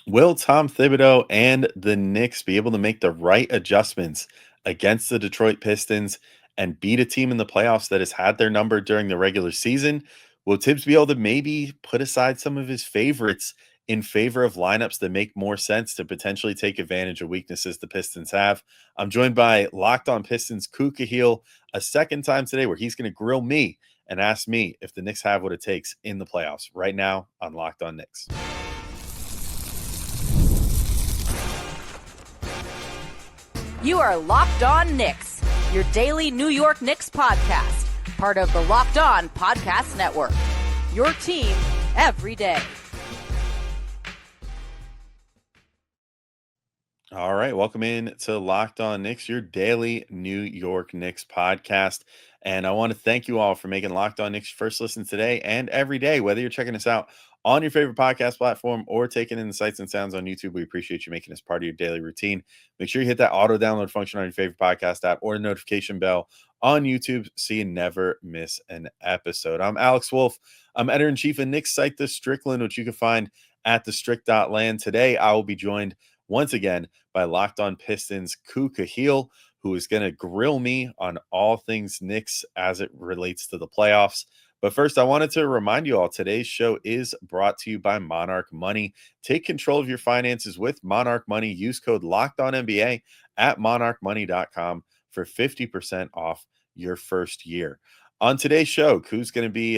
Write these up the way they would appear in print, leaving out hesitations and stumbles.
Will Tom Thibodeau and the Knicks be able to make the right adjustments against the Detroit Pistons and beat a team in the playoffs that has had their number during the regular season? Will Tibbs be able to maybe put aside some of his favorites in favor of lineups that make more sense to potentially take advantage of weaknesses the Pistons have? I'm joined by Locked On Pistons Khahil a second time today, where he's going to grill me and ask me if the Knicks have what it takes in the playoffs right now on Locked On Knicks. You are Locked On Knicks, your daily New York Knicks podcast, part of the Locked On Podcast Network. Your team every day. All right, welcome in to Locked On Knicks, your daily New York Knicks podcast. And I want to thank you all for making Locked On Knicks your first listen today and every day, whether you're checking us out on your favorite podcast platform or taking in the sights and sounds on YouTube. We appreciate you making us part of your daily routine. Make sure you hit that auto download function on your favorite podcast app or the notification bell on YouTube so you never miss an episode. I'm Alex Wolfe. I'm editor-in-chief of Knicks site, The Strickland, which you can find at thestrick.land. Today, I will be joined once again by Locked On Pistons Khahil, who is going to grill me on all things Knicks as it relates to the playoffs. But first, I wanted to remind you all, today's show is brought to you by Monarch Money. Take control of your finances with Monarch Money. Use code LOCKEDONNBA at monarchmoney.com for 50% off your first year. On today's show, Ku's going to be,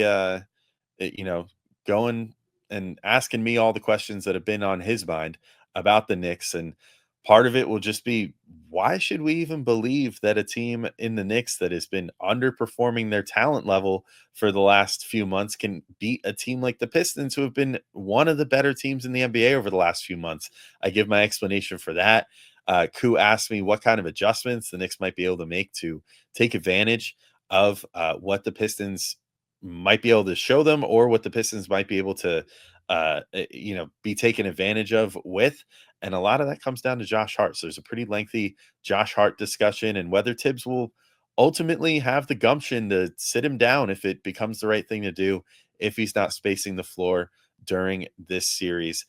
going and asking me all the questions that have been on his mind about the Knicks. And part of it will just be, why should we even believe that a team in the Knicks that has been underperforming their talent level for the last few months can beat a team like the Pistons, who have been one of the better teams in the NBA over the last few months? I give my explanation for that. Ku asked me what kind of adjustments the Knicks might be able to make to take advantage of what the Pistons might be able to show them, or what the Pistons might be able to be taken advantage of with. And a lot of that comes down to Josh Hart. So there's a pretty lengthy Josh Hart discussion, and whether Tibbs will ultimately have the gumption to sit him down if it becomes the right thing to do, if he's not spacing the floor during this series.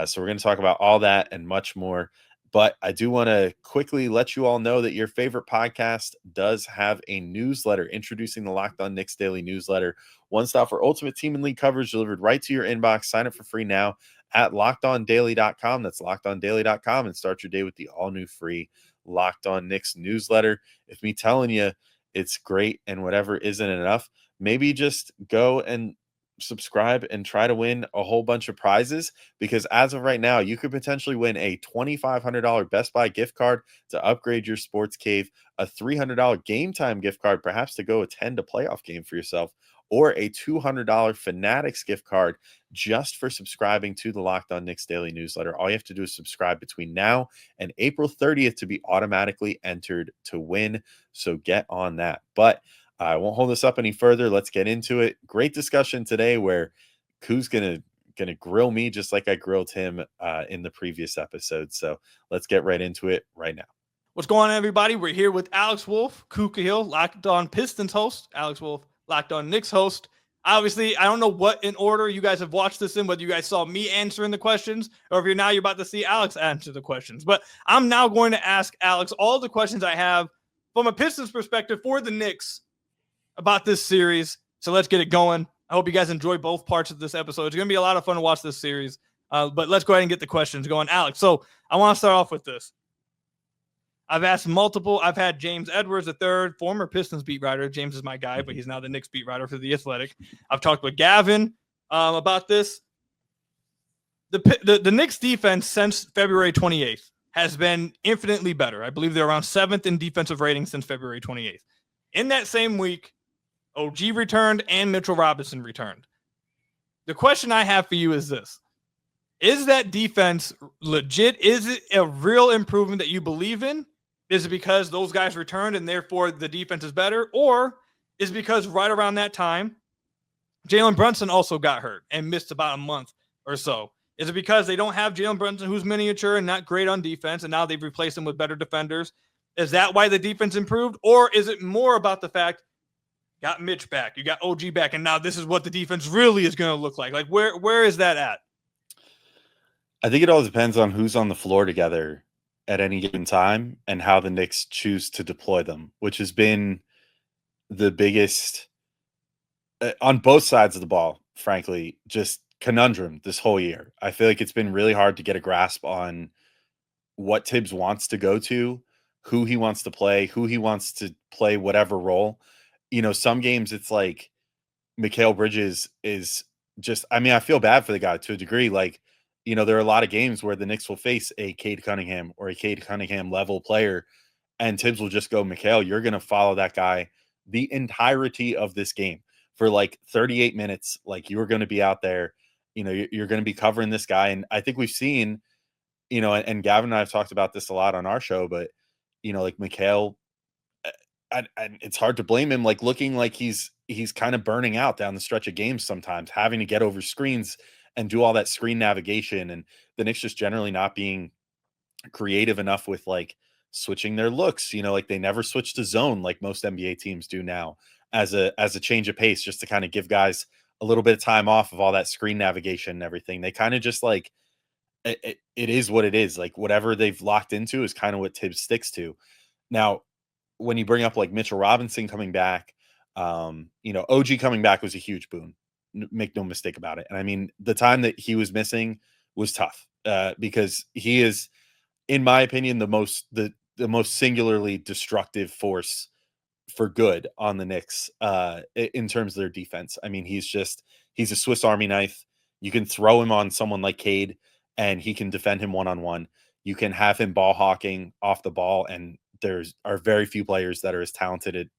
So we're going to talk about all that and much more. But I do want to quickly let you all know that your favorite podcast does have a newsletter, introducing the Locked On Knicks Daily Newsletter. One stop for ultimate team and league coverage delivered right to your inbox. Sign up for free now at lockedondaily.com. That's lockedondaily.com, and start your day with the all new free Locked On Knicks newsletter. If me telling you it's great and whatever isn't enough, maybe just go and subscribe and try to win a whole bunch of prizes, because as of right now, you could potentially win a $2,500 Best Buy gift card to upgrade your sports cave, a $300 Game Time gift card, perhaps to go attend a playoff game for yourself, or a $200 Fanatics gift card just for subscribing to the Locked On Knicks Daily Newsletter. All you have to do is subscribe between now and April 30th to be automatically entered to win. So get on that. But I won't hold this up any further. Let's get into it. Great discussion today, where Ku's gonna grill me just like I grilled him in the previous episode. So let's get right into it right now. What's going on, everybody? We're here with Alex Wolfe, Khahil, Locked On Pistons host, Alex Wolfe, Locked On Knicks host. Obviously, I don't know what in order you guys have watched this in, whether you guys saw me answering the questions or if you're about to see Alex answer the questions. But I'm now going to ask Alex all the questions I have from a Pistons perspective for the Knicks about this series. So let's get it going. I hope you guys enjoy both parts of this episode. It's going to be a lot of fun to watch this series. But let's go ahead and get the questions going. Alex, so I want to start off with this. I've asked multiple. I've had James Edwards III, former Pistons beat writer. James is my guy, but he's now the Knicks beat writer for The Athletic. I've talked with Gavin about this. The Knicks defense since February 28th has been infinitely better. I believe they're around 7th in defensive rating since February 28th. In that same week, OG returned and Mitchell Robinson returned. The question I have for you is this. Is that defense legit? Is it a real improvement that you believe in? Is it because those guys returned and therefore the defense is better? Or is it because right around that time, Jalen Brunson also got hurt and missed about a month or so? Is it because they don't have Jalen Brunson, who's miniature and not great on defense, and now they've replaced him with better defenders? Is that why the defense improved? Or is it more about the fact got Mitch back, you got OG back, and now this is what the defense really is going to look like? Like, where is that at? I think it all depends on who's on the floor together at any given time and how the Knicks choose to deploy them, which has been the biggest on both sides of the ball, frankly, just conundrum this whole year. I feel like it's been really hard to get a grasp on what Tibbs wants to go to, who he wants to play, who he wants to play whatever role. Some games it's like Mikal Bridges is just, I mean, I feel bad for the guy to a degree. Like, there are a lot of games where the Knicks will face a Cade Cunningham or a Cade Cunningham level player, and Tibbs will just go, Mikal, you're going to follow that guy the entirety of this game for like 38 minutes. Like, you're going to be out there, you're going to be covering this guy. And I think we've seen, and Gavin and I have talked about this a lot on our show, but, like Mikal, and it's hard to blame him, like looking like he's kind of burning out down the stretch of games sometimes, having to get over screens and do all that screen navigation, and the Knicks just generally not being creative enough with like switching their looks. Like they never switch to zone like most NBA teams do now as a change of pace, just to kind of give guys a little bit of time off of all that screen navigation and everything. They kind of just like it is what it is. Like whatever they've locked into is kind of what Tibbs sticks to. Now, when you bring up like Mitchell Robinson coming back, OG coming back was a huge boon. Make no mistake about it. And I mean, the time that he was missing was tough because he is, in my opinion, the most singularly destructive force for good on the Knicks in terms of their defense. I mean, he's a Swiss Army knife. You can throw him on someone like Cade, and he can defend him one-on-one. You can have him ball hawking off the ball, and there's are very few players that are as talented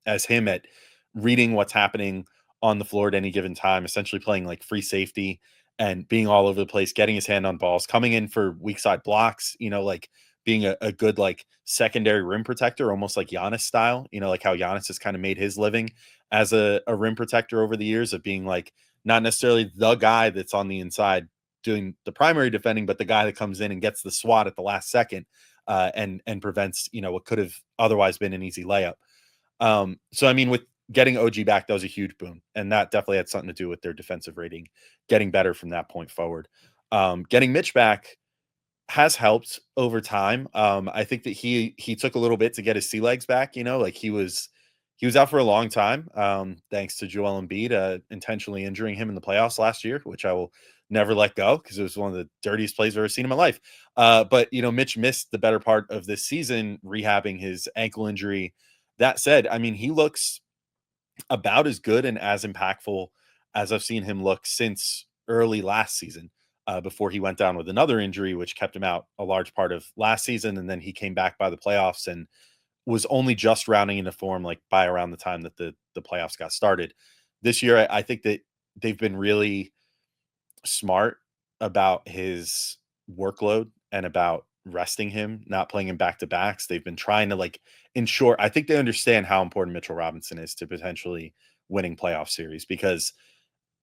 as him at reading what's happening on the floor at any given time, essentially playing like free safety and being all over the place, getting his hand on balls, coming in for weak side blocks, like being a good like secondary rim protector, almost like Giannis style, like how Giannis has kind of made his living as a rim protector over the years, of being like not necessarily the guy that's on the inside doing the primary defending, but the guy that comes in and gets the swat at the last second and prevents, what could have otherwise been an easy layup. So I mean, with getting OG back, that was a huge boon, and that definitely had something to do with their defensive rating getting better from that point forward. Getting Mitch back has helped over time. I think that he took a little bit to get his sea legs back. Like he was out for a long time, thanks to Joel Embiid intentionally injuring him in the playoffs last year, which I will never let go because it was one of the dirtiest plays I've ever seen in my life. But Mitch missed the better part of this season rehabbing his ankle injury. That said, I mean, he looks about as good and as impactful as I've seen him look since early last season, before he went down with another injury, which kept him out a large part of last season. And then he came back by the playoffs and was only just rounding into form like by around the time that the playoffs got started. This year, I think that they've been really smart about his workload and about resting him, not playing him back to backs. They've been trying to like ensure, I think they understand how important Mitchell Robinson is to potentially winning playoff series, because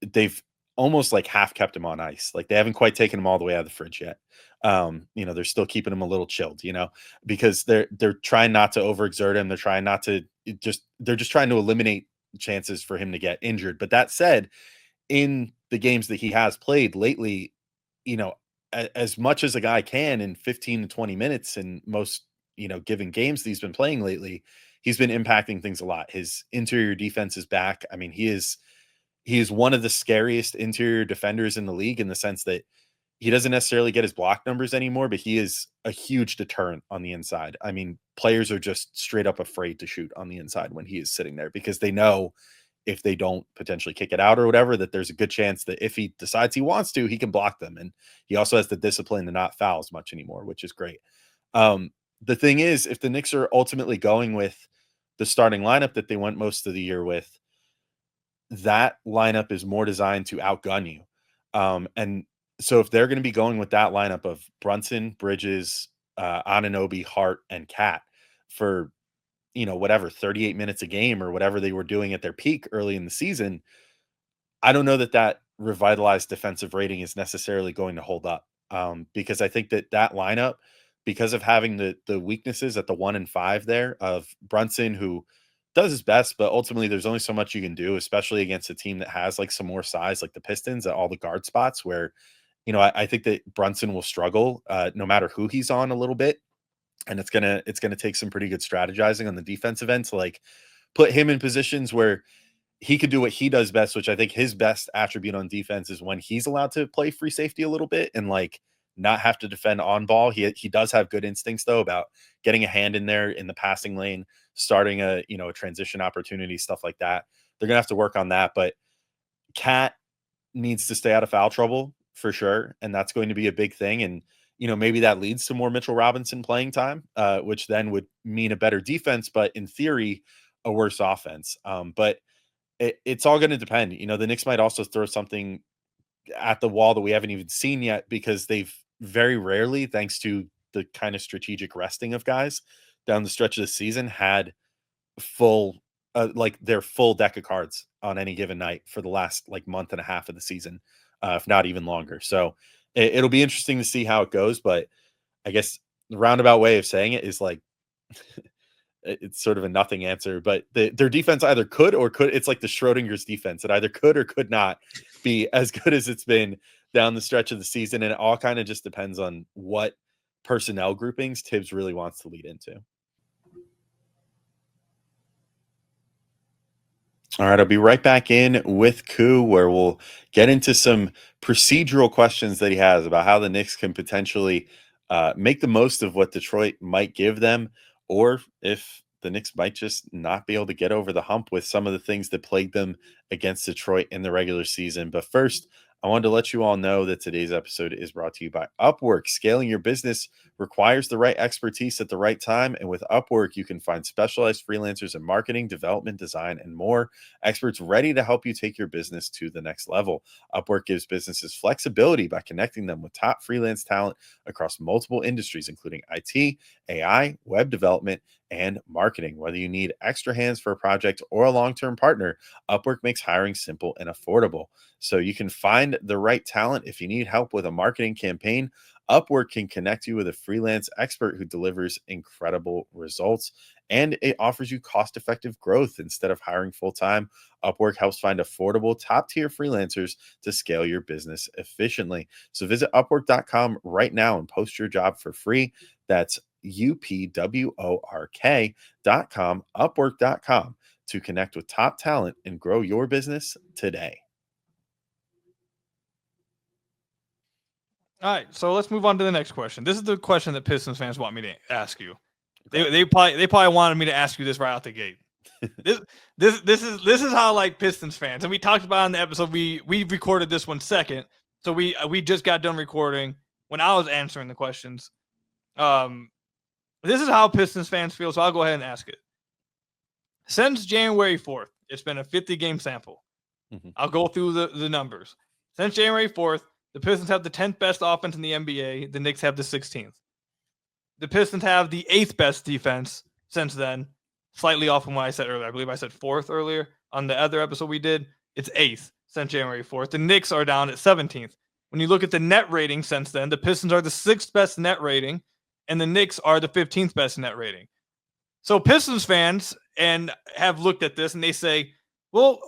they've almost like half kept him on ice. Like they haven't quite taken him all the way out of the fridge yet. They're still keeping him a little chilled, because they're trying not to overexert him. They're trying not to they're just trying to eliminate chances for him to get injured. But that said, in the games that he has played lately, as much as a guy can in 15 to 20 minutes in most, given games that he's been playing lately, he's been impacting things a lot. His interior defense is back. I mean, he is one of the scariest interior defenders in the league, in the sense that he doesn't necessarily get his block numbers anymore, but he is a huge deterrent on the inside. I mean, players are just straight up afraid to shoot on the inside when he is sitting there, because they know if they don't potentially kick it out or whatever, that there's a good chance that if he decides he wants to, he can block them. And he also has the discipline to not foul as much anymore, which is great. The thing is, if the Knicks are ultimately going with the starting lineup that they went most of the year with, that lineup is more designed to outgun you. And so if they're going to be going with that lineup of Brunson, Bridges, Anunoby, Hart, and Cat for, whatever, 38 minutes a game or whatever they were doing at their peak early in the season, I don't know that revitalized defensive rating is necessarily going to hold up. Because I think that lineup, because of having the weaknesses at the 1 and 5 there of Brunson, who does his best, but ultimately there's only so much you can do, especially against a team that has like some more size, like the Pistons, at all the guard spots, where I think that Brunson will struggle no matter who he's on a little bit. And it's gonna take some pretty good strategizing on the defensive end to like put him in positions where he could do what he does best, which I think his best attribute on defense is when he's allowed to play free safety a little bit and like not have to defend on ball. He does have good instincts though about getting a hand in there in the passing lane, starting a transition opportunity, stuff like that. They're gonna have to work on that, but Cat needs to stay out of foul trouble for sure, and that's going to be a big thing. And maybe that leads to more Mitchell Robinson playing time, which then would mean a better defense, but in theory, a worse offense. But it's all going to depend. The Knicks might also throw something at the wall that we haven't even seen yet because they've very rarely, thanks to the kind of strategic resting of guys down the stretch of the season, had full like their full deck of cards on any given night for the last like month and a half of the season, if not even longer. So it'll be interesting to see how it goes. But I guess the roundabout way of saying it is like it's sort of a nothing answer. But their defense either could or could. It's like the Schrodinger's defense. It either could or could not be as good as it's been down the stretch of the season, and it all kind of just depends on what personnel groupings Tibbs really wants to lead into. All right, I'll be right back in with Koo, where we'll get into some procedural questions that he has about how the Knicks can potentially make the most of what Detroit might give them, or if the Knicks might just not be able to get over the hump with some of the things that plagued them against Detroit in the regular season. But first, I wanted to let you all know that today's episode is brought to you by Upwork. Scaling your business requires the right expertise at the right time. And with Upwork, you can find specialized freelancers in marketing, development, design, and more. Experts ready to help you take your business to the next level. Upwork gives businesses flexibility by connecting them with top freelance talent across multiple industries, including IT, AI, web development, and marketing. Whether you need extra hands for a project or a long-term partner, Upwork makes hiring simple and affordable. So you can find the right talent. If you need help with a marketing campaign, Upwork can connect you with a freelance expert who delivers incredible results, and it offers you cost-effective growth. Instead of hiring full-time, Upwork helps find affordable, top-tier freelancers to scale your business efficiently. So visit Upwork.com right now and post your job for free. That's UPWORK.com, Upwork.com, to connect with top talent and grow your business today. All right, so let's move on to the next question. This is the question that Pistons fans want me to ask you. They probably wanted me to ask you this right out the gate. This is how, like, Pistons fans, and we talked about it in the episode. We recorded this one second, so we just got done recording when I was answering the questions. This is how Pistons fans feel, so I'll go ahead and ask it. Since January 4th, it's been a 50-game sample. Mm-hmm. I'll go through the numbers. Since January 4th, the Pistons have the 10th best offense in the NBA. The Knicks have the 16th. The Pistons have the 8th best defense since then, slightly off from what I said earlier. I believe I said 4th earlier on the other episode we did. It's 8th since January 4th. The Knicks are down at 17th. When you look at the net rating since then, the Pistons are the 6th best net rating, and the Knicks are the 15th best net rating. So Pistons fans have looked at this and they say, well,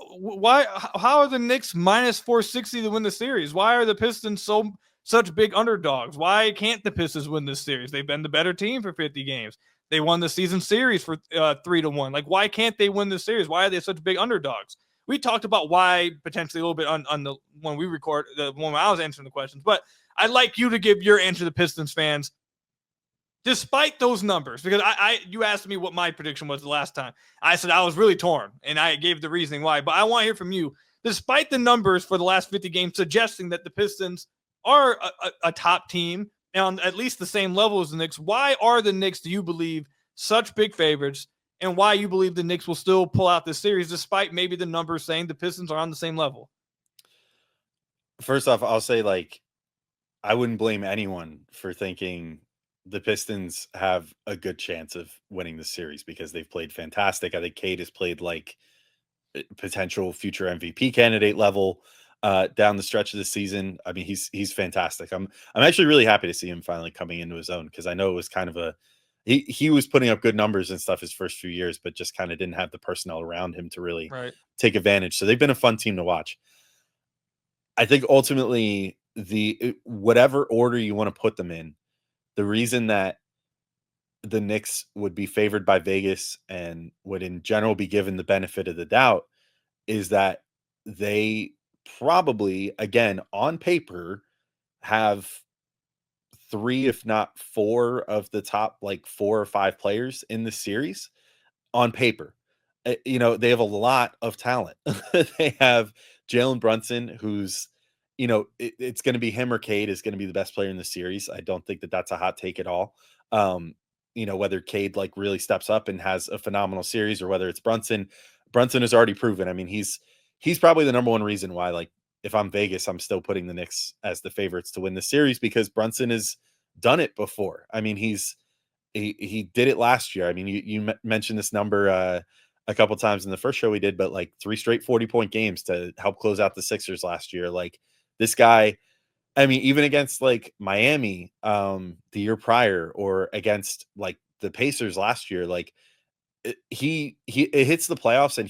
how are the Knicks minus 460 to win the series? Why are the Pistons such big underdogs? Why can't the Pistons win this series? They've been the better team for 50 games. They won the season series for 3-1. Like, why can't they win the series? Why are they such big underdogs? We talked about why potentially a little bit on the when we record the when I was answering the questions, but I'd like you to give your answer to Pistons fans. Despite those numbers, because you asked me what my prediction was the last time. I said I was really torn, and I gave the reasoning why. But I want to hear from you. Despite the numbers for the last 50 games suggesting that the Pistons are a top team on at least the same level as the Knicks, why are the Knicks, do you believe, such big favorites, and why you believe the Knicks will still pull out this series despite maybe the numbers saying the Pistons are on the same level? First off, I'll say, like, I wouldn't blame anyone for thinking the Pistons have a good chance of winning the series because they've played fantastic. I think Cade has played like potential future MVP candidate level down the stretch of the season. I mean, he's fantastic. I'm actually really happy to see him finally coming into his own, because I know it was kind of he was putting up good numbers and stuff his first few years, but just kind of didn't have the personnel around him to really take advantage. So they've been a fun team to watch. I think ultimately whatever order you want to put them in, the reason that the Knicks would be favored by Vegas and would in general be given the benefit of the doubt is that they probably, again, on paper, have three, if not four, of the top like 4 or 5 players in the series on paper. They have a lot of talent. They have Jalen Brunson, who's, it's going to be him or Cade is going to be the best player in the series. I don't think that that's a hot take at all. Um, whether Cade like really steps up and has a phenomenal series or whether it's Brunson. Brunson has already proven. I mean, he's probably the number one reason why, like, if I'm Vegas, I'm still putting the Knicks as the favorites to win the series because Brunson has done it before. I mean, he did it last year. I mean, you mentioned this number a couple times in the first show we did, but like 3 straight 40-point games to help close out the Sixers last year. Like this guy, I mean, even against like Miami the year prior or against like the Pacers last year, like it hits the playoffs and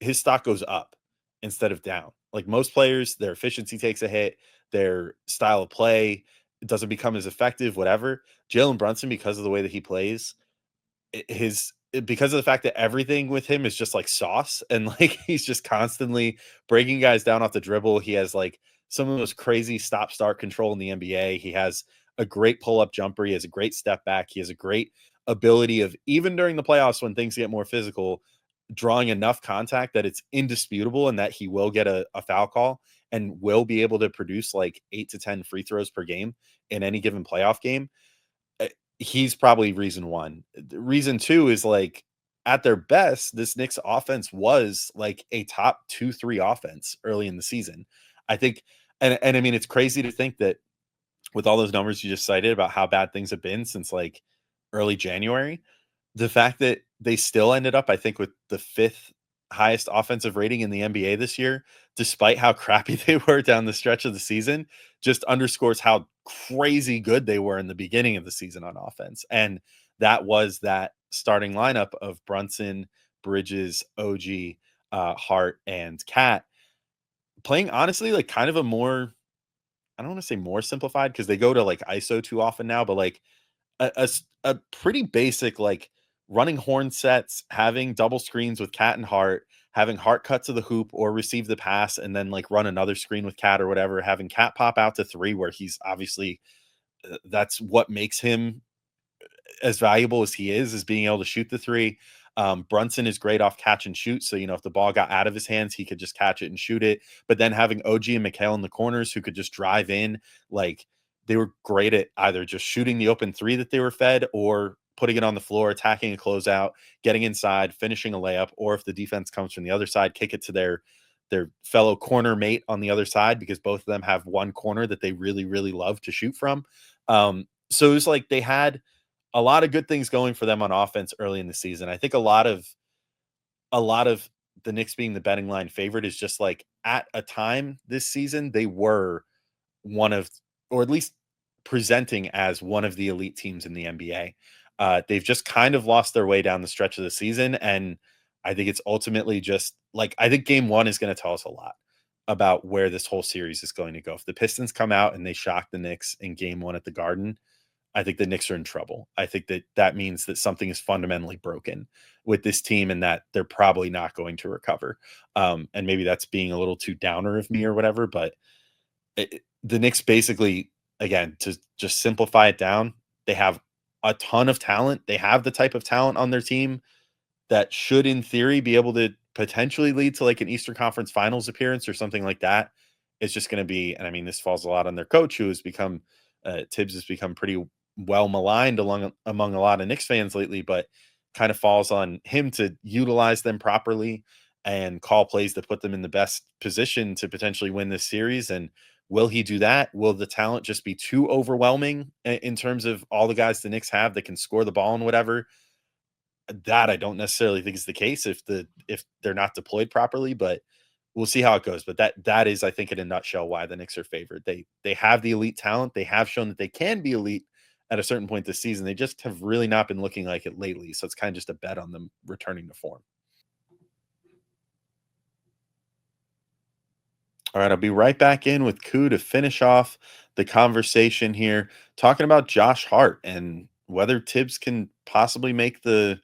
his stock goes up instead of down. Like most players, their efficiency takes a hit, their style of play doesn't become as effective, whatever. Jalen Brunson, because of the way that he plays, because of the fact that everything with him is just like sauce and like he's just constantly breaking guys down off the dribble. He has like some of the most crazy stop start control in the NBA. He has a great pull up jumper. He has a great step back. He has a great ability of, even during the playoffs when things get more physical, drawing enough contact that it's indisputable and that he will get a foul call and will be able to produce like 8 to 10 free throws per game in any given playoff game. He's probably reason one. Reason two is like at their best, this Knicks offense was like a top 2-3 offense early in the season. I think, and I mean, it's crazy to think that with all those numbers you just cited about how bad things have been since like early January, the fact that they still ended up, I think, with the 5th highest offensive rating in the NBA this year, despite how crappy they were down the stretch of the season, just underscores how crazy good they were in the beginning of the season on offense. And that was that starting lineup of Brunson, Bridges, OG, Hart, and Cat playing honestly like kind of a more, I don't want to say more simplified because they go to like ISO too often now, but like a pretty basic like running horn sets, having double screens with Cat and Hart, having Hart cut to the hoop or receive the pass and then like run another screen with Cat or whatever, having Cat pop out to 3 where he's obviously that's what makes him as valuable as he is being able to shoot the 3. Brunson is great off catch and shoot. So, if the ball got out of his hands, he could just catch it and shoot it. But then having OG and Khahil in the corners who could just drive in, like they were great at either just shooting the open 3 that they were fed or putting it on the floor, attacking a closeout, getting inside, finishing a layup, or if the defense comes from the other side, kick it to their fellow corner mate on the other side because both of them have one corner that they really, really love to shoot from. So it was like they had a lot of good things going for them on offense early in the season. I think a lot of the Knicks being the betting line favorite is just like at a time this season, they were one of, or at least presenting as one of the elite teams in the NBA. They've just kind of lost their way down the stretch of the season. And I think it's ultimately just like, I think game 1 is going to tell us a lot about where this whole series is going to go. If the Pistons come out and they shock the Knicks in game 1 at the Garden, I think the Knicks are in trouble. I think that means that something is fundamentally broken with this team and that they're probably not going to recover. And maybe that's being a little too downer of me or whatever, but the Knicks basically, again, to just simplify it down, they have a ton of talent. They have the type of talent on their team that should, in theory, be able to potentially lead to like an Eastern Conference Finals appearance or something like that. It's just going to be, and I mean, this falls a lot on their coach, who has become Tibbs has become pretty well maligned among a lot of Knicks fans lately, but kind of falls on him to utilize them properly and call plays that put them in the best position to potentially win this series. And will he do that? Will the talent just be too overwhelming in terms of all the guys the Knicks have that can score the ball and whatever? That I don't necessarily think is the case if they're not deployed properly, but we'll see how it goes. But that is, I think, in a nutshell, why the Knicks are favored. They have the elite talent. They have shown that they can be elite at a certain point this season. They just have really not been looking like it lately. So it's kind of just a bet on them returning to form. All right, I'll be right back in with Koo to finish off the conversation here, talking about Josh Hart and whether Tibbs can possibly make the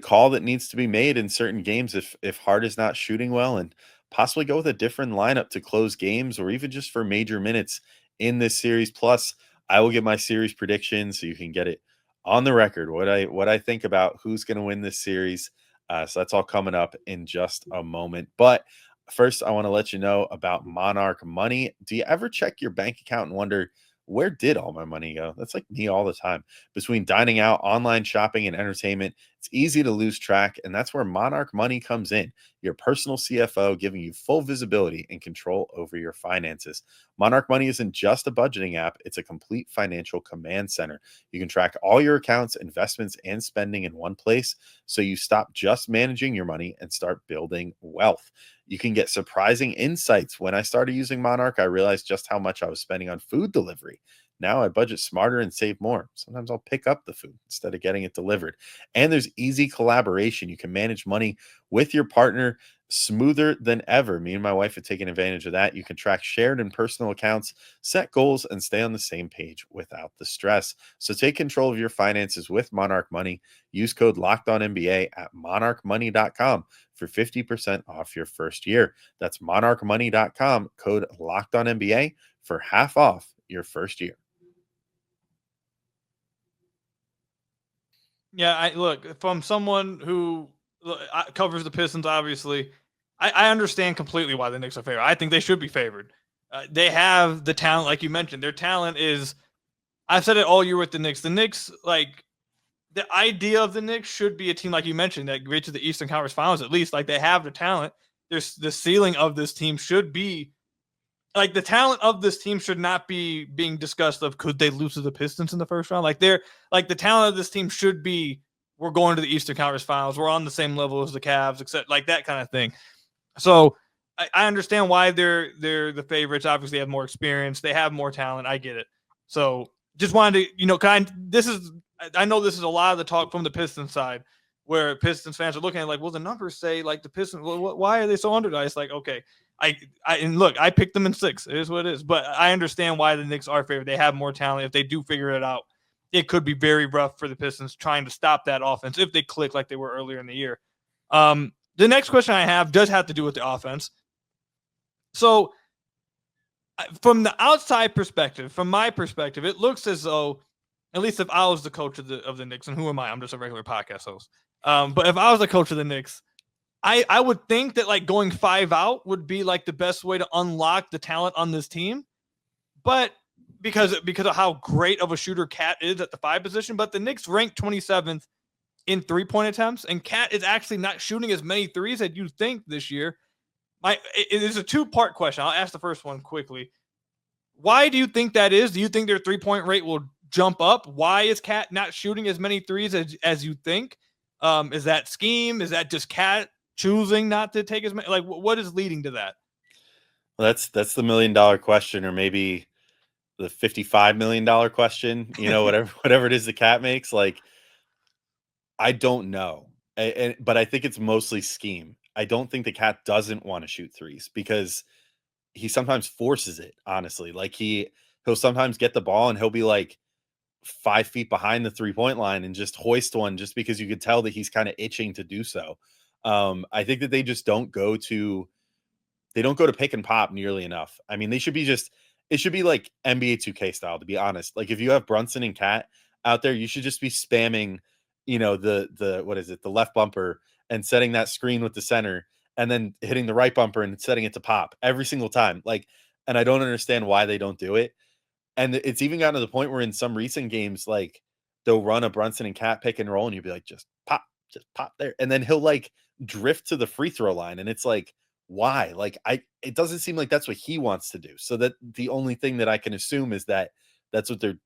call that needs to be made in certain games if Hart is not shooting well, and possibly go with a different lineup to close games or even just for major minutes in this series. Plus, I will give my series prediction so you can get it on the record what I think about who's going to win this series. So that's all coming up in just a moment, but first, I want to let you know about Monarch Money. Do you ever check your bank account and wonder, where did all my money go? That's like me all the time. Between dining out, online shopping, and entertainment, it's easy to lose track. And that's where Monarch Money comes in, your personal CFO, giving you full visibility and control over your finances. Monarch Money isn't just a budgeting app, it's a complete financial command center. You can track all your accounts, investments, and spending in one place so you stop just managing your money and start building wealth. You can get surprising insights. When I started using Monarch, I realized just how much I was spending on food delivery. Now I budget smarter and save more. Sometimes I'll pick up the food instead of getting it delivered. And there's easy collaboration. You can manage money with your partner smoother than ever. Me and my wife have taken advantage of that. You can track shared and personal accounts, set goals, and stay on the same page without the stress. So take control of your finances with Monarch Money. Use code LOCKEDONNBA at monarchmoney.com for 50% off your first year. That's monarchmoney.com, code LOCKEDONNBA for half off your first year. Yeah, I look from someone who covers the Pistons. Obviously, I understand completely why the Knicks are favored. I think they should be favored. They have the talent, like you mentioned. Their talent is. I've said it all year with the Knicks. The Knicks, like the idea of the Knicks, should be a team like you mentioned that reaches the Eastern Conference Finals at least. Like they have the talent. There's the ceiling of this team should be like the talent of this team should not be being discussed of could they lose to the Pistons in the first round. Like they're like the talent of this team should be we're going to the Eastern Conference Finals. We're on the same level as the Cavs, except like that kind of thing. So I understand why they're the favorites. Obviously, they have more experience. They have more talent. I get it. So just wanted to this is I know this is a lot of the talk from the Pistons side, where Pistons fans are looking at like, well, the numbers say like the Pistons. Well, why are they so underdog? It's like okay. And look, I picked them in 6. It is what it is. But I understand why the Knicks are favored. They have more talent. If they do figure it out, it could be very rough for the Pistons trying to stop that offense if they click like they were earlier in the year. The next question I have does have to do with the offense. So from the outside perspective, from my perspective, it looks as though, at least if I was the coach of the Knicks, and who am I? I'm just a regular podcast host. But if I was the coach of the Knicks, I would think that like going 5 out would be like the best way to unlock the talent on this team. But because of how great of a shooter Cat is at the 5 position, but the Knicks ranked 27th in 3-point attempts, and Cat is actually not shooting as many threes as you think this year. It is a 2-part question. I'll ask the first one quickly. Why do you think that is? Do you think their 3-point rate will jump up? Why is Cat not shooting as many threes as you think? Is that scheme? Is that just Cat choosing not to take as many? Like, what is leading to that? Well, that's the $1 million question, or maybe the $55 million question. Whatever it is the Cat makes. Like, I don't know, but I think it's mostly scheme. I don't think the Cat doesn't want to shoot threes because he sometimes forces it. Honestly, like he'll sometimes get the ball and he'll be like 5 feet behind the 3-point line and just hoist one just because you could tell that he's kind of itching to do so. I think that they just don't go to pick and pop nearly enough. I mean, it should be like NBA 2K style, to be honest. Like if you have Brunson and Cat out there, you should just be spamming, the what is it, the left bumper and setting that screen with the center and then hitting the right bumper and setting it to pop every single time. Like, and I don't understand why they don't do it. And it's even gotten to the point where in some recent games, like they'll run a Brunson and Cat pick and roll and you'll be like, just pop there. And then he'll like drift to the free throw line. And it's like, why? Like it doesn't seem like that's what he wants to do. So that the only thing that I can assume is that that's what they're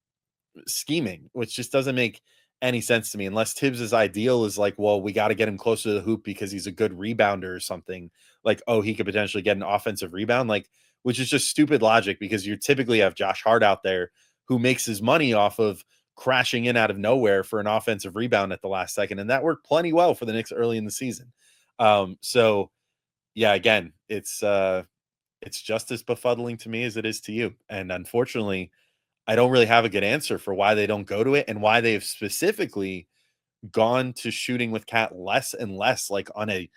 scheming, which just doesn't make any sense to me unless Tibbs's ideal is like, well, we got to get him closer to the hoop because he's a good rebounder or something. Like, oh, he could potentially get an offensive rebound, like, which is just stupid logic because you typically have Josh Hart out there who makes his money off of crashing in out of nowhere for an offensive rebound at the last second. And that worked plenty well for the Knicks early in the season. So yeah, again, it's it's just as befuddling to me as it is to you. And unfortunately, I don't really have a good answer for why they don't go to it and why they've specifically gone to shooting with Cat less and less, like on a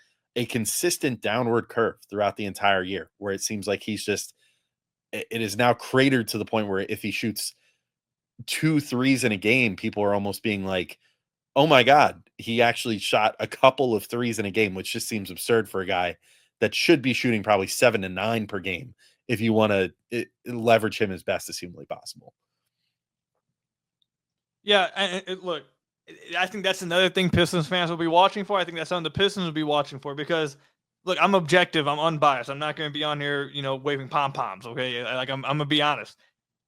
consistent downward curve throughout the entire year, where it seems like he's just it is now cratered to the point where if he shoots 2 threes in a game, people are almost being like, "Oh my god, he actually shot a couple of threes in a game," which just seems absurd for a guy that should be shooting probably 7 to 9 per game if you want to leverage him as best as humanly possible. Yeah, look, I think that's another thing Pistons fans will be watching for. I think that's something the Pistons will be watching for because, look, I'm objective, I'm unbiased. I'm not going to be on here, waving pom poms. Okay, like I'm gonna be honest.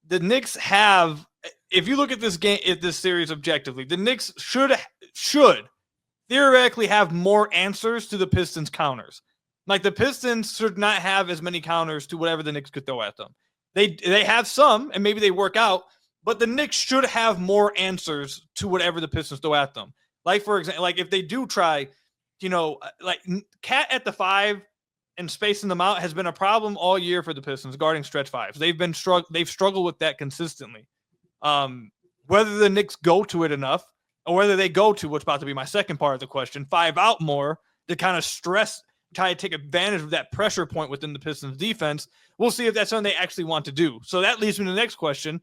The Knicks have, if you look at this game, at this series objectively, the Knicks should theoretically have more answers to the Pistons' counters. Like the Pistons should not have as many counters to whatever the Knicks could throw at them. They have some, and maybe they work out. But the Knicks should have more answers to whatever the Pistons throw at them. Like, for example, like if they do try, like Cat at the 5 and spacing them out has been a problem all year for the Pistons guarding stretch 5s. They've struggled with that consistently. Whether the Knicks go to it enough or whether they go to what's about to be my second part of the question, 5 out more to kind of try to take advantage of that pressure point within the Pistons defense. We'll see if that's something they actually want to do. So that leads me to the next question.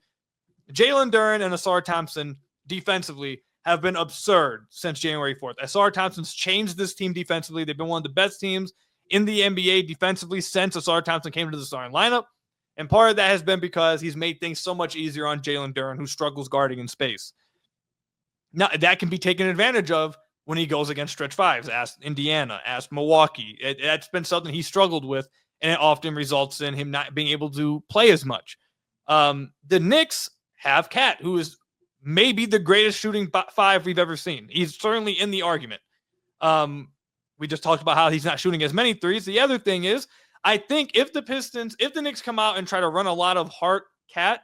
Jalen Duren and Asar Thompson defensively have been absurd since January 4th. Asar Thompson's changed this team defensively. They've been one of the best teams in the NBA defensively since Asar Thompson came into the starting lineup. And part of that has been because he's made things so much easier on Jalen Duren, who struggles guarding in space. Now, that can be taken advantage of when he goes against stretch 5s. Ask Indiana, ask Milwaukee. That's been something he struggled with, and it often results in him not being able to play as much. The Knicks have Cat, who is maybe the greatest shooting 5 we've ever seen. He's certainly in the argument. We just talked about how he's not shooting as many threes. The other thing is, I think if the Knicks come out and try to run a lot of Hart Cat,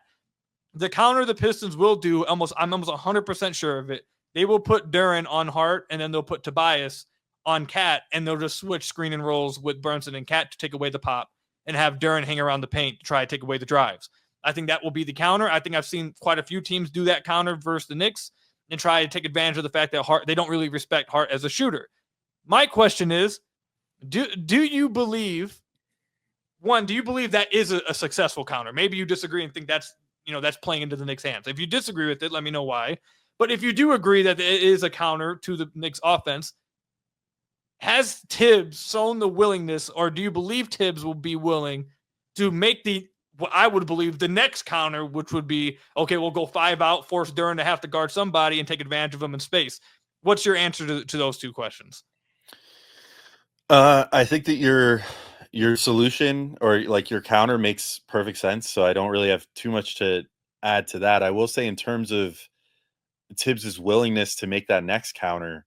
the counter the Pistons will do, I'm almost 100% sure of it. They will put Duren on Hart, and then they'll put Tobias on Cat, and they'll just switch screen and rolls with Brunson and Cat to take away the pop and have Duren hang around the paint to try to take away the drives. I think that will be the counter. I think I've seen quite a few teams do that counter versus the Knicks and try to take advantage of the fact that Hart, they don't really respect Hart as a shooter. My question is, do you believe that is a successful counter? Maybe you disagree and think that's playing into the Knicks' hands. If you disagree with it, let me know why. But if you do agree that it is a counter to the Knicks' offense, has Tibbs shown the willingness, or do you believe Tibbs will be willing to make what I would believe the next counter, which would be, okay, we'll go 5 out, force Duren to have to guard somebody and take advantage of him in space? What's your answer to those two questions? I think that your solution or like your counter makes perfect sense. So I don't really have too much to add to that. I will say in terms of Tibbs's willingness to make that next counter,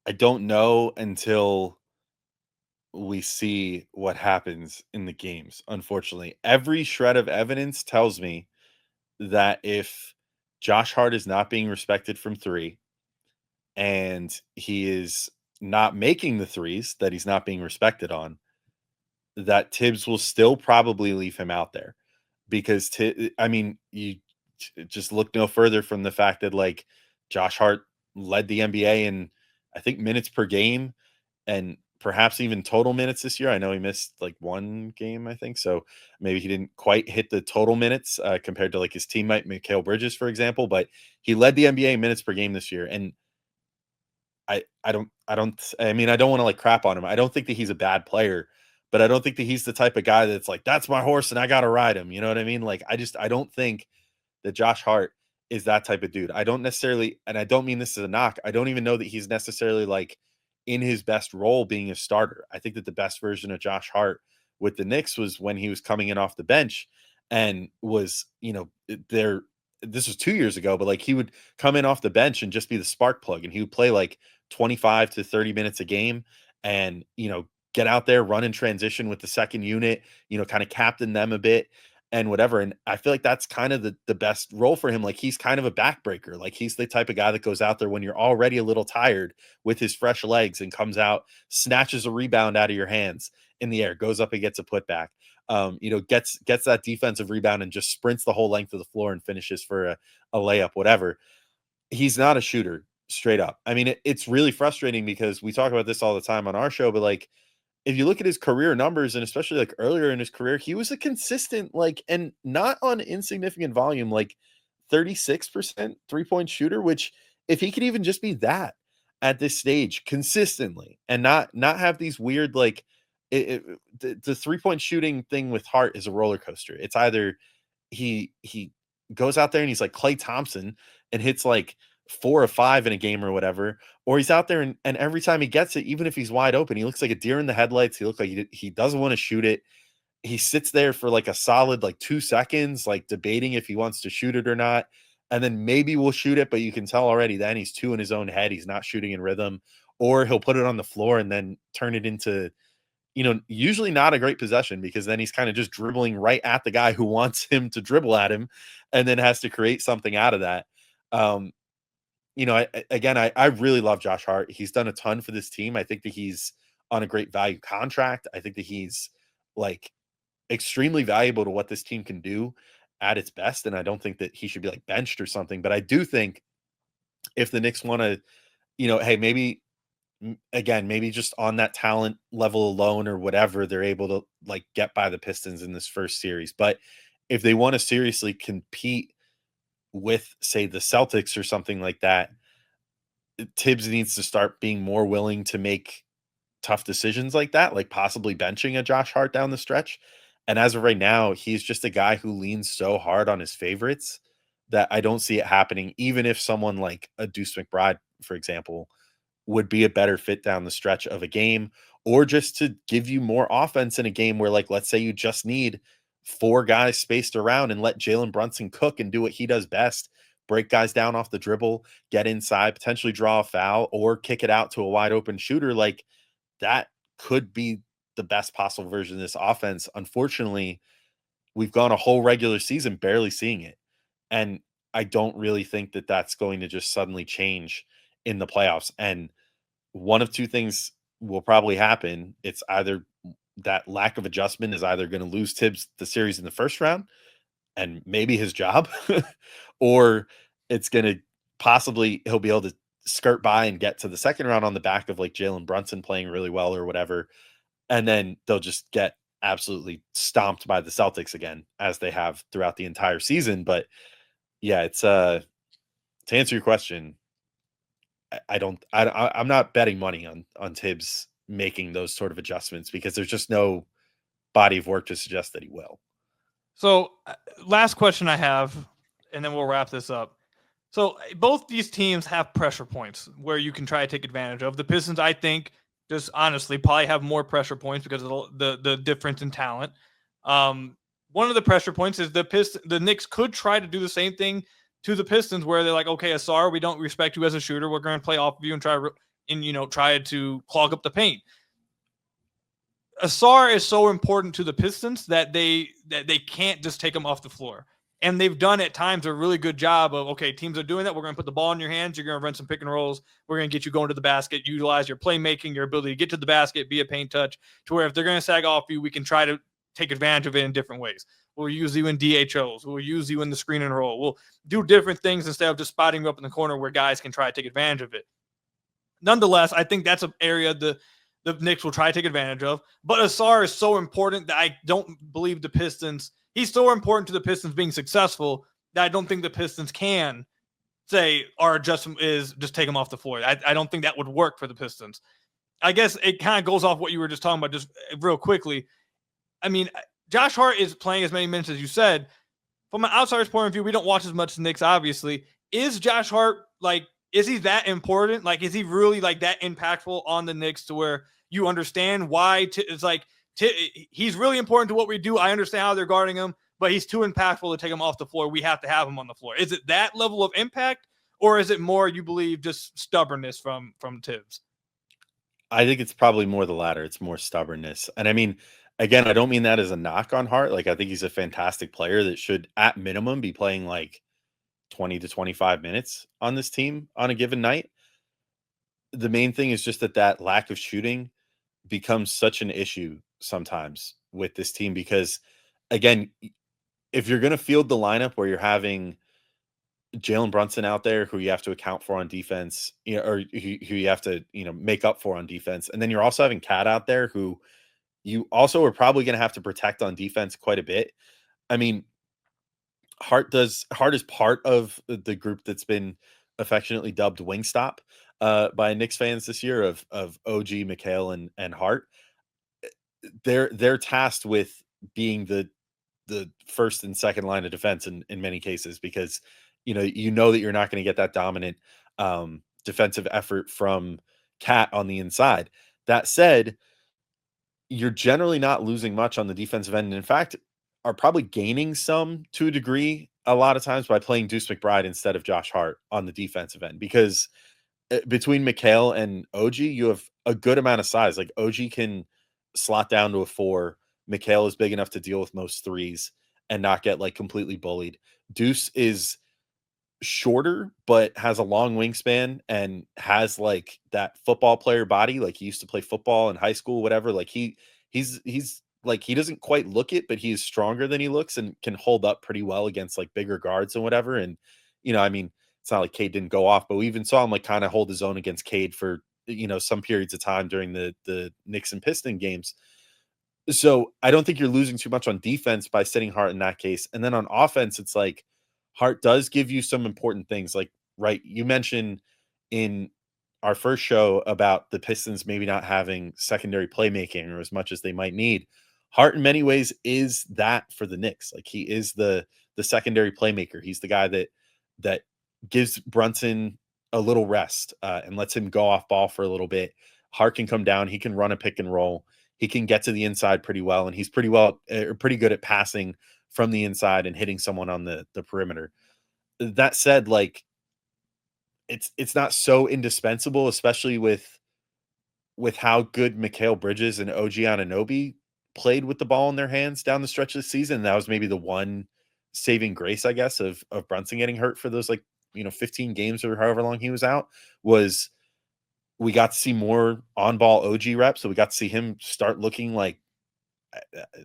I don't know until we see what happens in the games. Unfortunately, every shred of evidence tells me that if Josh Hart is not being respected from 3 and he is not making the threes that he's not being respected on, that Tibbs will still probably leave him out there because you just look no further from the fact that like Josh Hart led the NBA in I think minutes per game and perhaps even total minutes this year. I know he missed like 1 game, I think. So maybe he didn't quite hit the total minutes compared to like his teammate, Mikal Bridges, for example, but he led the NBA minutes per game this year. And I don't want to like crap on him. I don't think that he's a bad player, but I don't think that he's the type of guy that's like, that's my horse and I got to ride him. You know what I mean? Like, I don't think that Josh Hart is that type of dude. I don't necessarily, and I don't mean this as a knock. I don't even know that he's necessarily like in his best role being a starter. I think that the best version of Josh Hart with the Knicks was when he was coming in off the bench and was, this was 2 years ago, but like he would come in off the bench and just be the spark plug and he would play like 25 to 30 minutes a game and, get out there, run in transition with the second unit, kind of captain them a bit. and whatever. And I feel like that's kind of the best role for him. Like he's kind of a backbreaker. Like he's the type of guy that goes out there when you're already a little tired with his fresh legs and comes out, snatches a rebound out of your hands in the air, goes up and gets a putback. Gets that defensive rebound and just sprints the whole length of the floor and finishes for a layup, whatever. He's not a shooter, straight up. I mean, it's really frustrating because we talk about this all the time on our show, but like if you look at his career numbers and especially like earlier in his career, he was a consistent, like, and not on insignificant volume, like 36% 3-point shooter, which if he could even just be that at this stage consistently and not have these weird, like the 3-point shooting thing with Hart is a roller coaster. It's either he goes out there and he's like Klay Thompson and hits like 4 or 5 in a game or whatever, or he's out there and every time he gets it, even if he's wide open, he looks like a deer in the headlights. He looks like he doesn't want to shoot it. He sits there for like a solid like 2 seconds, like debating if he wants to shoot it or not. And then maybe we'll shoot it, but you can tell already then he's too in his own head. He's not shooting in rhythm, or he'll put it on the floor and then turn it into, usually not a great possession because then he's kind of just dribbling right at the guy who wants him to dribble at him and then has to create something out of that. I really love Josh Hart. He's done a ton for this team. I think that he's on a great value contract. I think that he's like extremely valuable to what this team can do at its best. And I don't think that he should be like benched or something, but I do think if the Knicks want to, hey, maybe just on that talent level alone or whatever, they're able to like get by the Pistons in this first series. But if they want to seriously compete with, say, the Celtics or something like that, Tibbs needs to start being more willing to make tough decisions like that, like possibly benching a Josh Hart down the stretch. And as of right now, he's just a guy who leans so hard on his favorites that I don't see it happening, even if someone like a Deuce McBride, for example, would be a better fit down the stretch of a game, or just to give you more offense in a game where, like, let's say you just need 4 guys spaced around and let Jalen Brunson cook and do what he does best, break guys down off the dribble, get inside, potentially draw a foul, or kick it out to a wide open shooter. Like that could be the best possible version of this offense. Unfortunately, we've gone a whole regular season barely seeing it. And I don't really think that that's going to just suddenly change in the playoffs. And one of two things will probably happen. It's either that lack of adjustment is either going to lose Tibbs the series in the first round and maybe his job, or it's going to possibly he'll be able to skirt by and get to the second round on the back of like Jalen Brunson playing really well or whatever. And then they'll just get absolutely stomped by the Celtics again, as they have throughout the entire season. But yeah, it's to answer your question, I'm not betting money on Tibbs making those sort of adjustments because there's just no body of work to suggest that he will. So last question I have, and then we'll wrap this up. So both these teams have pressure points where you can try to take advantage of. The Pistons, I think, just honestly probably have more pressure points because of the difference in talent. One of the pressure points is the Knicks could try to do the same thing to the Pistons, where they're like, okay, Asar, we don't respect you as a shooter. We're going to play off of you and try to clog up the paint. Asar is so important to the Pistons that they can't just take him off the floor. And they've done at times a really good job of, okay, teams are doing that. We're going to put the ball in your hands. You're going to run some pick and rolls. We're going to get you going to the basket, utilize your playmaking, your ability to get to the basket, be a paint touch, to where if they're going to sag off you, we can try to take advantage of it in different ways. We'll use you in DHOs. We'll use you in the screen and roll. We'll do different things instead of just spotting you up in the corner where guys can try to take advantage of it. Nonetheless, I think that's an area the Knicks will try to take advantage of. But Asar is so important that I don't believe the Pistons – he's so important to the Pistons being successful that I don't think the Pistons can say our adjustment is just take him off the floor. I don't think that would work for the Pistons. I guess it kind of goes off what you were just talking about just real quickly. I mean, Josh Hart is playing as many minutes as you said. From an outsider's point of view, we don't watch as much as Knicks, obviously. Is Josh Hart, is he that important? Is he really that impactful on the Knicks to where you understand why it's he's really important to what we do. I understand how they're guarding him, but he's too impactful to take him off the floor. We have to have him on the floor. Is it that level of impact, or is it more, you believe, just stubbornness from Tibbs? I think it's probably more the latter. It's more stubbornness. And I mean, Again, I don't mean that as a knock on Hart. Like, I think he's a fantastic player that should, at minimum, be playing like 20 to 25 minutes on this team on a given night. The main thing is just that lack of shooting becomes such an issue sometimes with this team because, again, if you're going to field the lineup where you're having Jalen Brunson out there who you have to account for on defense, or who you have to, make up for on defense, and then you're also having Cat out there who you also are probably going to have to protect on defense quite a bit. I mean, Hart is part of the group that's been affectionately dubbed Wingstop by Knicks fans this year of OG, Khahil, and Hart. They're tasked with being the first and second line of defense in many cases because that you're not going to get that dominant defensive effort from Cat on the inside. That said, you're generally not losing much on the defensive end. And in fact, are probably gaining some to a degree a lot of times by playing Deuce McBride instead of Josh Hart on the defensive end because between Khahil and OG, you have a good amount of size. Like OG can slot down to a 4. Khahil is big enough to deal with most threes and not get like completely bullied. Deuce is shorter, but has a long wingspan and has like that football player body. Like he used to play football in high school, whatever. Like he's like, he doesn't quite look it, but he is stronger than he looks and can hold up pretty well against like bigger guards and whatever. And, I mean, it's not like Cade didn't go off, but we even saw him like kind of hold his own against Cade for, some periods of time during the Knicks and Piston games. So I don't think you're losing too much on defense by sitting Hart in that case. And then on offense, it's like Hart does give you some important things. Like, right, you mentioned in our first show about the Pistons maybe not having secondary playmaking or as much as they might need. Hart in many ways is that for the Knicks. Like he is the secondary playmaker. He's the guy that gives Brunson a little rest and lets him go off ball for a little bit. Hart can come down. He can run a pick and roll. He can get to the inside pretty well, and he's pretty good at passing from the inside and hitting someone on the perimeter. That said, like it's not so indispensable, especially with how good Mikal Bridges and OG Anunoby played with the ball in their hands down the stretch of the season. That was maybe the one saving grace, I guess, of Brunson getting hurt for those 15 games or however long he was out, was we got to see more on-ball OG reps. So we got to see him start looking like,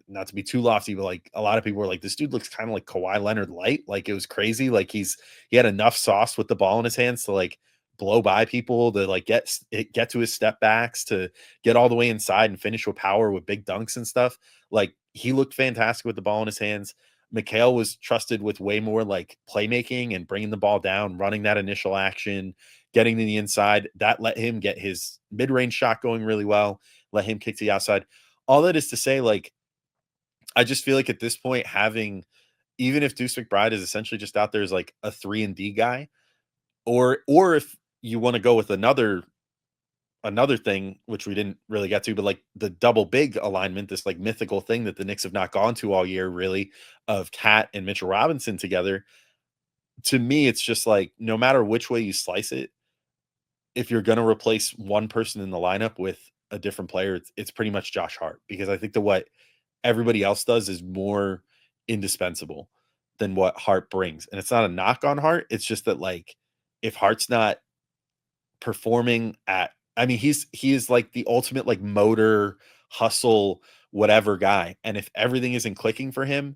not to be too lofty, but like a lot of people were like, this dude looks kind of like Kawhi Leonard light. Like it was crazy. Like he had enough sauce with the ball in his hands to like blow by people, to like get to his step backs, to get all the way inside and finish with power with big dunks and stuff. Like he looked fantastic with the ball in his hands. Mikal was trusted with way more like playmaking and bringing the ball down, running that initial action, getting to the inside. That let him get his mid-range shot going really well, let him kick to the outside. All that is to say, like, I just feel like at this point, even if Deuce McBride is essentially just out there as like a 3-and-D guy, or if you want to go with another thing, which we didn't really get to, but like the double big alignment, this like mythical thing that the Knicks have not gone to all year, really, of Cat and Mitchell Robinson together. To me, it's just like, no matter which way you slice it, if you're going to replace one person in the lineup with a different player, it's pretty much Josh Hart, because I think that what everybody else does is more indispensable than what Hart brings. And it's not a knock on Hart. It's just that, like, if Hart's not performing I mean, he is like the ultimate like motor, hustle, whatever guy. And if everything isn't clicking for him,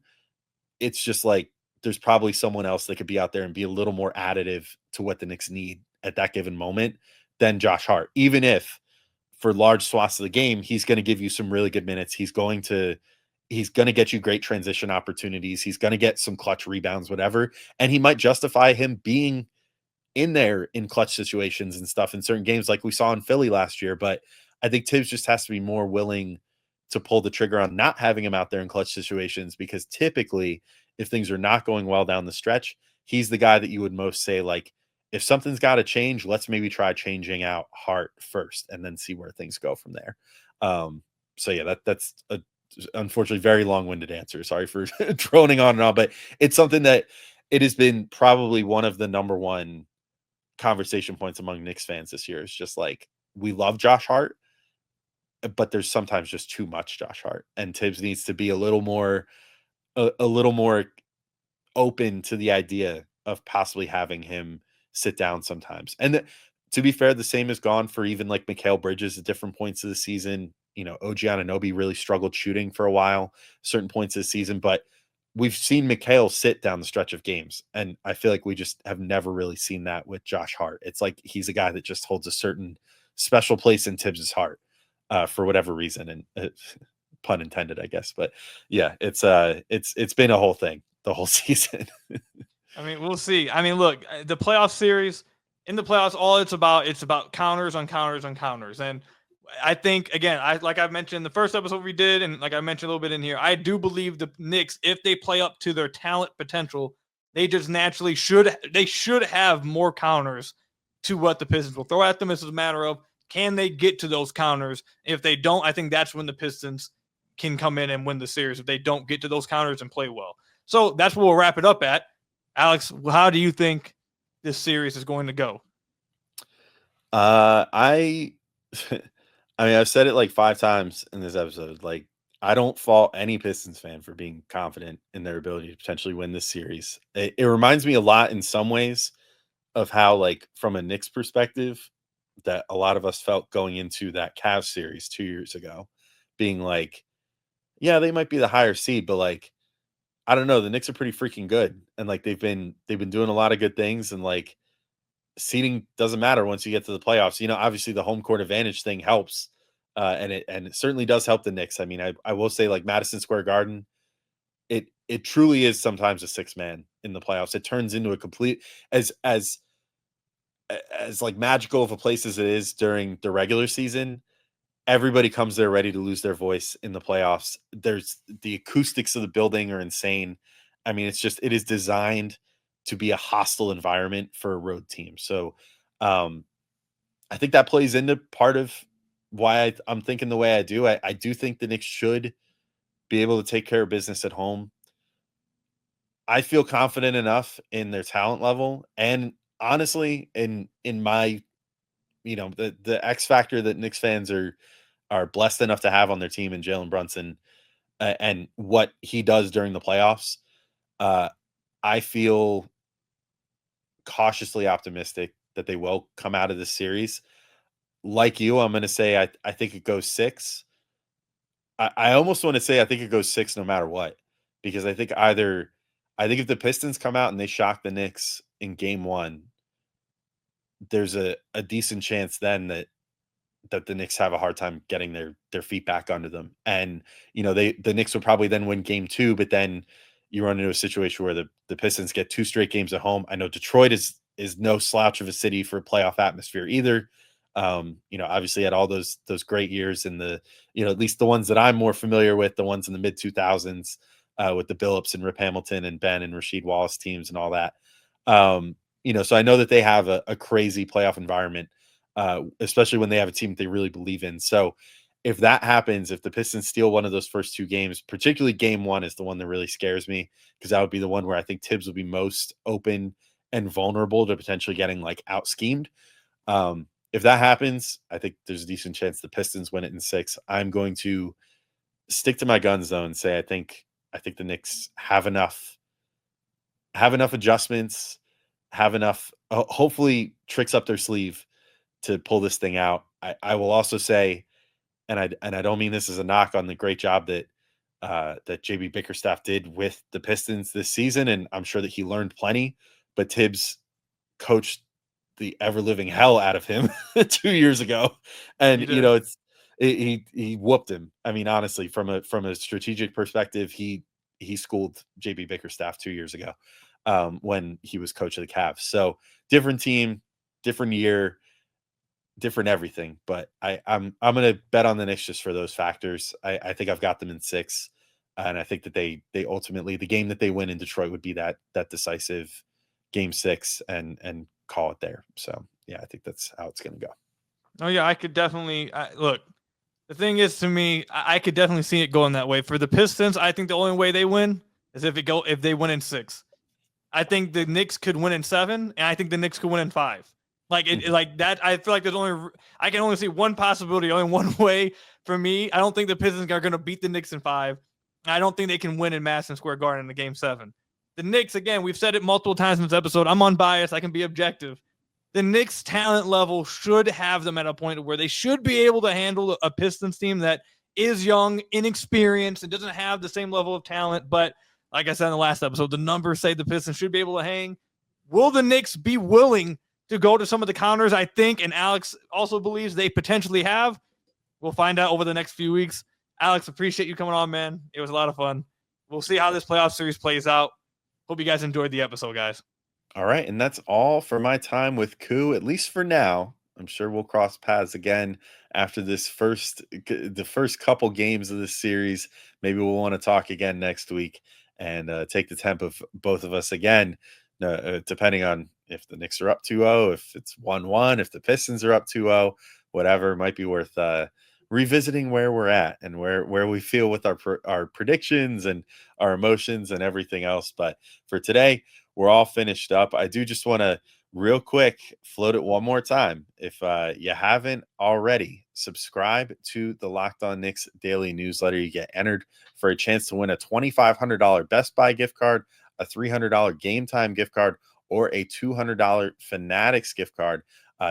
it's just like there's probably someone else that could be out there and be a little more additive to what the Knicks need at that given moment than Josh Hart. Even if for large swaths of the game, he's going to give you some really good minutes. He's going to get you great transition opportunities. He's going to get some clutch rebounds, whatever. And he might justify him being in there in clutch situations and stuff in certain games like we saw in Philly last year. But I think Tibbs just has to be more willing to pull the trigger on not having him out there in clutch situations, because typically if things are not going well down the stretch, he's the guy that you would most say, like, if something's got to change, let's maybe try changing out Hart first and then see where things go from there. So yeah, that's a unfortunately very long-winded answer. Sorry for droning on and on, but it's something that it has been probably one of the number one conversation points among Knicks fans this year. Is just like, we love Josh Hart. but there's sometimes just too much Josh Hart, and Tibbs needs to be a little more open to the idea of possibly having him sit down sometimes. And to be fair, the same is gone for even like Mikal Bridges at different points of the season. OG Anunoby really struggled shooting for a while, certain points of the season, but we've seen Mikal sit down the stretch of games. And I feel like we just have never really seen that with Josh Hart. It's like he's a guy that just holds a certain special place in Tibbs's heart for whatever reason. And pun intended, I guess. But yeah, it's been a whole thing the whole season. I mean, we'll see. I mean, look, the playoff series, in the playoffs, all it's about counters on counters on counters. And I think, again, like I mentioned in the first episode we did, and like I mentioned a little bit in here, I do believe the Knicks, if they play up to their talent potential, they just naturally should have more counters to what the Pistons will throw at them. It's a matter of, can they get to those counters? If they don't, I think that's when the Pistons can come in and win the series, if they don't get to those counters and play well. So that's what we'll wrap it up at. Alex, how do you think this series is going to go? I mean, I've said it like 5 times in this episode. Like, I don't fault any Pistons fan for being confident in their ability to potentially win this series. It reminds me a lot in some ways of how, like, from a Knicks perspective, that a lot of us felt going into that Cavs series 2 years ago, being like, yeah, they might be the higher seed, but like, I don't know, the Knicks are pretty freaking good. And like they've been doing a lot of good things, and like seeding doesn't matter once you get to the playoffs. Obviously the home court advantage thing helps. And it certainly does help the Knicks. I mean, I will say, like, Madison Square Garden, it truly is sometimes a 6-man in the playoffs. It turns into a complete as like magical of a place as it is during the regular season. Everybody comes there ready to lose their voice in the playoffs. There's the acoustics of the building are insane. I mean, it is designed to be a hostile environment for a road team. So I think that plays into part of why I'm thinking the way I do. I do think the Knicks should be able to take care of business at home. I feel confident enough in their talent level, and honestly, in my, the X factor that Knicks fans are blessed enough to have on their team, in Jalen Brunson, and what he does during the playoffs. I feel cautiously optimistic that they will come out of this series. Like you, I'm going to say I think it goes 6. I almost want to say I think it goes 6 no matter what, because I think if the Pistons come out and they shock the Knicks in game 1, there's a decent chance then that the Knicks have a hard time getting their feet back under them. And, the Knicks would probably then win game 2, but then you run into a situation where the Pistons get 2 straight games at home. I know Detroit is no slouch of a city for playoff atmosphere either. Obviously had all those great years in the, at least the ones that I'm more familiar with, the ones in the mid 2000s, with the Billups and Rip Hamilton and Ben and Rasheed Wallace teams and all that. So I know that they have a crazy playoff environment, especially when they have a team that they really believe in. So if that happens, if the Pistons steal one of those first 2 games, particularly game 1 is the one that really scares me, because that would be the one where I think Tibbs will be most open and vulnerable to potentially getting like out schemed. If that happens, I think there's a decent chance the Pistons win it in 6. I'm going to stick to my guns though and say I think the Knicks have enough adjustments, have enough hopefully tricks up their sleeve to pull this thing out. I will also say, and I don't mean this as a knock on the great job that JB Bickerstaff did with the Pistons this season, and I'm sure that he learned plenty, but Tibbs coached the ever living hell out of him 2 years ago, and he whooped him. I mean, honestly, from a strategic perspective, he schooled JB Bickerstaff 2 years ago when he was coach of the Cavs. So different team, different year, different everything. But I'm going to bet on the Knicks just for those factors. I think I've got them in 6, and I think that they ultimately, the game that they win in Detroit would be that decisive game 6 and call it there. So yeah, I think that's how it's going to go. Oh yeah, I could definitely look. The thing is, to me, I could definitely see it going that way. For the Pistons, I think the only way they win is if they win in 6. I think the Knicks could win in 7, and I think the Knicks could win in 5. Like like that. I feel like I can only see one possibility, only one way for me. I don't think the Pistons are going to beat the Knicks in 5. I don't think they can win in Madison Square Garden in the Game 7. The Knicks, again, we've said it multiple times in this episode. I'm unbiased. I can be objective. The Knicks' talent level should have them at a point where they should be able to handle a Pistons team that is young, inexperienced, and doesn't have the same level of talent. But like I said in the last episode, the numbers say the Pistons should be able to hang. Will the Knicks be willing to go to some of the counters, I think, and Alex also believes they potentially have? We'll find out over the next few weeks. Alex, appreciate you coming on, man. It was a lot of fun. We'll see how this playoff series plays out. Hope you guys enjoyed the episode, guys. All right, and that's all for my time with Khahil, at least for now. I'm sure we'll cross paths again after the first couple games of this series. Maybe we'll want to talk again next week and take the temp of both of us again, depending on if the Knicks are up 2-0, if it's 1-1, if the Pistons are up 2-0, whatever. Might be worth revisiting where we're at and where we feel with our predictions and our emotions and everything else. But for today, we're all finished up. I do just want to real quick float it one more time. If you haven't already, subscribe to the Locked On Knicks daily newsletter. You get entered for a chance to win a $2,500 Best Buy gift card, a $300 Game Time gift card, or a $200 Fanatics gift card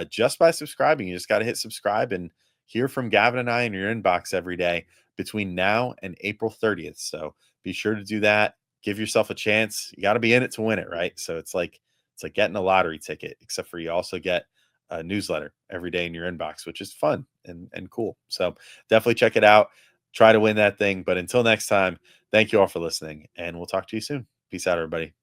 just by subscribing. You just got to hit subscribe and hear from Gavin and I in your inbox every day between now and April 30th. So be sure to do that. Give yourself a chance. You got to be in it to win it, right? So it's like getting a lottery ticket, except for you also get a newsletter every day in your inbox, which is fun and cool. So definitely check it out. Try to win that thing. But until next time, thank you all for listening, and we'll talk to you soon. Peace out, everybody.